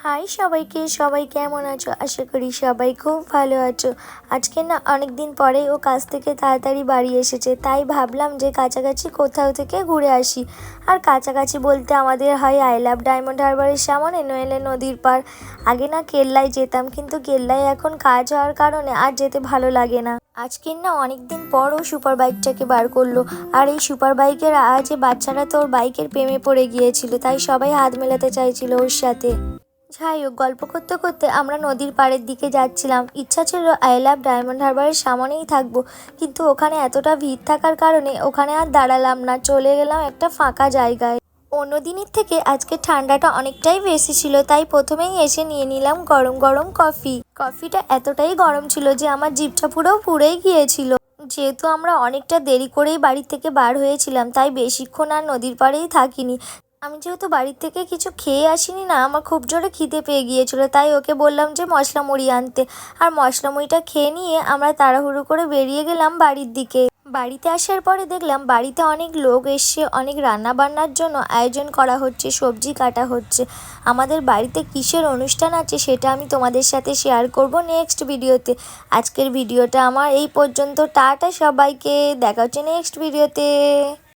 High সবাইকে, সবাই কেমন আছো? আশা করি সবাই খুব ভালো আছো। আজকে না অনেক দিন পরে ও কাজ থেকে তাড়াতাড়ি বাড়ি এসেছে, তাই ভাবলাম যে কাছাকাছি কোথাও থেকে ঘুরে আসি। আর কাছাকাছি বলতে আমাদের হয় আই লাভ ডায়মন্ড হারবারের সামনে, নইলে নদীর পার। আগে না কেল্লায় যেতাম, কিন্তু কেল্লায় এখন কাজ হওয়ার কারণে আর যেতে ভালো লাগে না। আজকের না অনেক দিন পর ও সুপার বাইকটাকে বার করলো। আর এই সুপার বাইকের আজে বাচ্চারা তো ওর বাইকের প্রেমে পড়ে গিয়েছিল, তাই সবাই হাত মেলাতে চাইছিল ওর সাথে। যাই হোক, গল্প করতে করতে আমরা নদীর পাড়ের দিকে যাচ্ছিলাম। ইচ্ছা ছিল আই লাভ ডায়মন্ড হারবারের সামনেই থাকবো, কিন্তু ওখানে এতটা ভিড় থাকার কারণে ওখানে আর দাঁড়ালাম না, চলে গেলাম একটা ফাঁকা জায়গায়। অন্য দিনের থেকে আজকে ঠান্ডাটা অনেকটাই বেশি ছিল, তাই প্রথমেই এসে নিয়ে নিলাম গরম গরম কফি। কফিটা এতটাই গরম ছিল যে আমার জিভটা পুরো পুড়েই গিয়েছিল। যেহেতু আমরা অনেকটা দেরি করেই বাড়ি থেকে বার হয়েছিলাম, তাই বেশিক্ষণ আর নদীর পাড়েই থাকিনি। আমি যেহেতু বাড়ির থেকে কিছু খেয়ে আসিনি না, আমার খুব জোরে খিদে পেয়ে গিয়েছিল, তাই ওকে বললাম যে মশলা মুড়ি আনতে। আর মশলা মুড়িটা খেয়ে নিয়ে আমরা তাড়াহুড়ো করে বেরিয়ে গেলাম বাড়ির দিকে। বাড়িতে আসার পরে দেখলাম বাড়িতে অনেক লোক এসে অনেক রান্না বান্নার জন্য আয়োজন করা হচ্ছে, সবজি কাটা হচ্ছে। আমাদের বাড়িতে কিসের অনুষ্ঠান আছে সেটা আমি তোমাদের সাথে শেয়ার করব নেক্সট ভিডিওতে। আজকের ভিডিওটা আমার এই পর্যন্ত। টাটা সবাইকে, দেখা হচ্ছে নেক্সট ভিডিওতে।